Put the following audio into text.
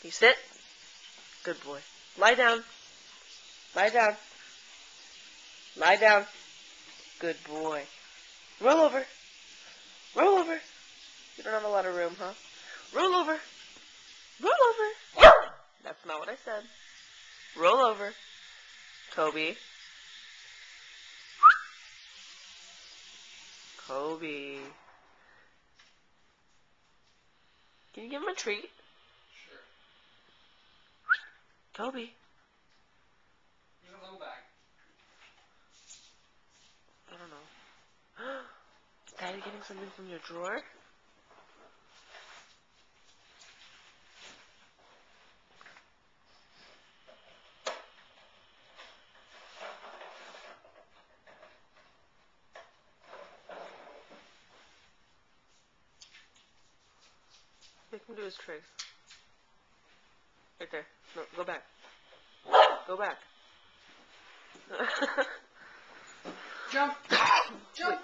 You sit. Good boy. Lie down. Lie down. Lie down. Good boy. Roll over. Roll over. You don't have a lot of room, huh? Roll over. Roll over. That's not what I said. Roll over. Kobe. Kobe. Can you give him a treat? Sure. Kobe. Give him a little bag. I don't know. Is Daddy getting something from your drawer? Make him do his tricks. Right there. No, go back. Go back. Jump! Jump!